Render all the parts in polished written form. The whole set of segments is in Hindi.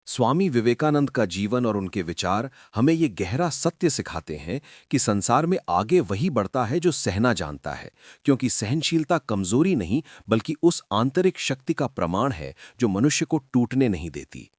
स्वामी विवेकानंद का जीवन और उनके विचार हमें ये गहरा सत्य सिखाते हैं कि संसार में आगे वही बढ़ता है जो सहना जानता है, क्योंकि सहनशीलता कमजोरी नहीं बल्कि उस आंतरिक शक्ति का प्रमाण है जो मनुष्य को टूटने नहीं देती।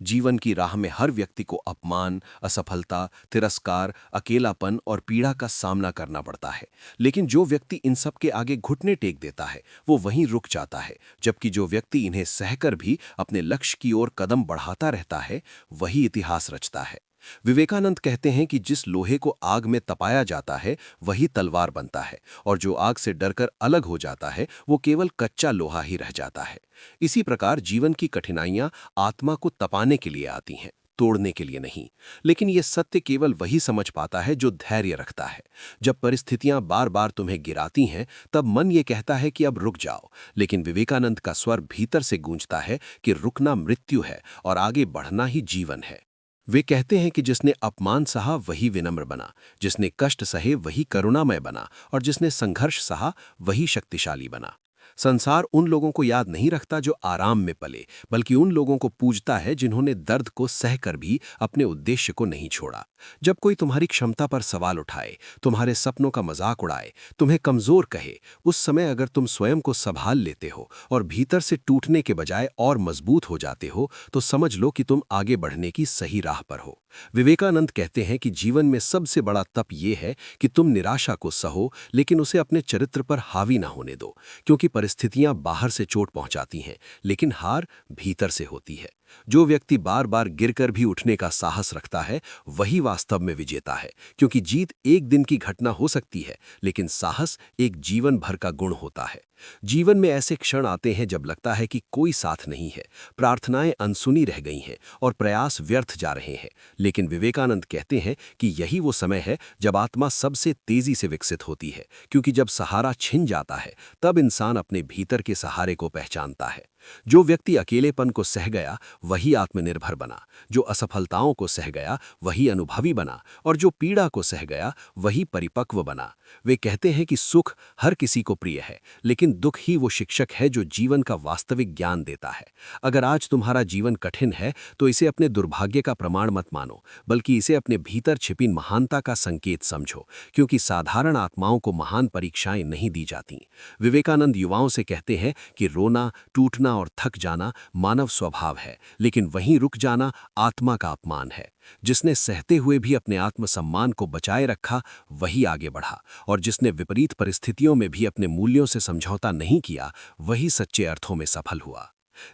जीवन की राह में हर व्यक्ति को अपमान, असफलता, तिरस्कार, अकेलापन और पीड़ा का सामना करना पड़ता है। लेकिन जो व्यक्ति इन सब के आगे घुटने टेक देता है वो वहीं रुक जाता है, जबकि जो व्यक्ति इन्हें सहकर भी अपने लक्ष्य की ओर कदम बढ़ाता रहता है वही इतिहास रचता है। विवेकानंद कहते हैं कि जिस लोहे को आग में तपाया जाता है वही तलवार बनता है, और जो आग से डरकर अलग हो जाता है वो केवल कच्चा लोहा ही रह जाता है। इसी प्रकार जीवन की कठिनाइयां आत्मा को तपाने के लिए आती हैं, तोड़ने के लिए नहीं। लेकिन ये सत्य केवल वही समझ पाता है जो धैर्य रखता है। जब परिस्थितियां बार बार तुम्हें गिराती हैं तब मन ये कहता है कि अब रुक जाओ, लेकिन विवेकानंद का स्वर भीतर से गूंजता है कि रुकना मृत्यु है और आगे बढ़ना ही जीवन है। वे कहते हैं कि जिसने अपमान सहा वही विनम्र बना, जिसने कष्ट सहे वही करुणामय बना, और जिसने संघर्ष सहा वही शक्तिशाली बना। संसार उन लोगों को याद नहीं रखता जो आराम में पले, बल्कि उन लोगों को पूजता है जिन्होंने दर्द को सहकर भी अपने उद्देश्य को नहीं छोड़ा। जब कोई तुम्हारी क्षमता पर सवाल उठाए, तुम्हारे सपनों का मजाक उड़ाए, तुम्हें कमजोर कहे, उस समय अगर तुम स्वयं को संभाल लेते हो और भीतर से टूटने के बजाय और मजबूत हो जाते हो, तो समझ लो कि तुम आगे बढ़ने की सही राह पर हो। विवेकानंद कहते हैं कि जीवन में सबसे बड़ा तप ये है कि तुम निराशा को सहो, लेकिन उसे अपने चरित्र पर हावी ना होने दो, क्योंकि परिस्थितियां बाहर से चोट पहुंचाती हैं, लेकिन हार भीतर से होती है। जो व्यक्ति बार बार गिरकर भी उठने का साहस रखता है वही वास्तव में विजेता है, क्योंकि जीत एक दिन की घटना हो सकती है, लेकिन साहस एक जीवन भर का गुण होता है। जीवन में ऐसे क्षण आते हैं जब लगता है कि कोई साथ नहीं है, प्रार्थनाएं अनसुनी रह गई हैं और प्रयास व्यर्थ जा रहे हैं। लेकिन विवेकानंद कहते हैं कि यही वो समय है जब आत्मा सबसे तेजी से विकसित होती है, क्योंकि जब सहारा छिन जाता है तब इंसान अपने भीतर के सहारे को पहचानता है। जो व्यक्ति अकेलेपन को सह गया वही आत्मनिर्भर बना, जो असफलताओं को सह गया वही अनुभवी बना, और जो पीड़ा को सह गया वही परिपक्व बना। वे कहते हैं कि सुख हर किसी को प्रिय है, लेकिन दुख ही वो शिक्षक है जो जीवन का वास्तविक ज्ञान देता है। अगर आज तुम्हारा जीवन कठिन है तो इसे अपने दुर्भाग्य का प्रमाण मत मानो, बल्कि इसे अपने भीतर छिपी महानता का संकेत समझो, क्योंकि साधारण आत्माओं को महान परीक्षाएं नहीं दी जाती। विवेकानंद युवाओं से कहते हैं कि रोना, टूटना और थक जाना मानव स्वभाव है, लेकिन वहीं रुक जाना आत्मा का अपमान है। जिसने सहते हुए भी अपने आत्मसम्मान को बचाए रखा वही आगे बढ़ा, और जिसने विपरीत परिस्थितियों में भी अपने मूल्यों से समझौता नहीं किया वही सच्चे अर्थों में सफल हुआ।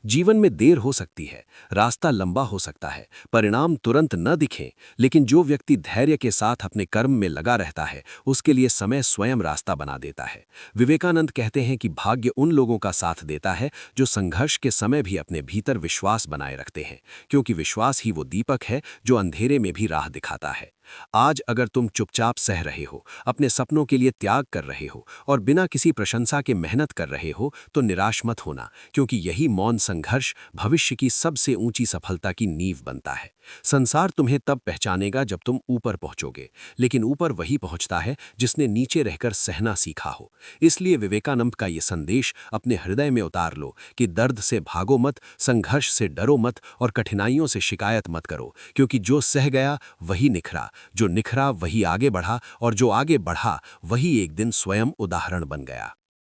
जीवन में देर हो सकती है, रास्ता लंबा हो सकता है, परिणाम तुरंत न दिखें, लेकिन जो व्यक्ति धैर्य के साथ अपने कर्म में लगा रहता है उसके लिए समय स्वयं रास्ता बना देता है। विवेकानंद कहते हैं कि भाग्य उन लोगों का साथ देता है जो संघर्ष के समय भी अपने भीतर विश्वास बनाए रखते हैं, क्योंकि विश्वास ही वो दीपक है जो अंधेरे में भी राह दिखाता है। आज अगर तुम चुपचाप सह रहे हो, अपने सपनों के लिए त्याग कर रहे हो और बिना किसी प्रशंसा के मेहनत कर रहे हो, तो निराश मत होना, क्योंकि यही मौन संघर्ष भविष्य की सबसे ऊंची सफलता की नींव बनता है। संसार तुम्हें तब पहचानेगा जब तुम ऊपर पहुंचोगे, लेकिन ऊपर वही पहुंचता है जिसने नीचे रहकर सहना सीखा हो। इसलिए विवेकानंद का ये संदेश अपने हृदय में उतार लो कि दर्द से भागो मत, संघर्ष से डरो मत और कठिनाइयों से शिकायत मत करो, क्योंकि जो सह गया वही निखरा, जो निखरा वही आगे बढ़ा, और जो आगे बढ़ा वही एक दिन स्वयं उदाहरण बन गया।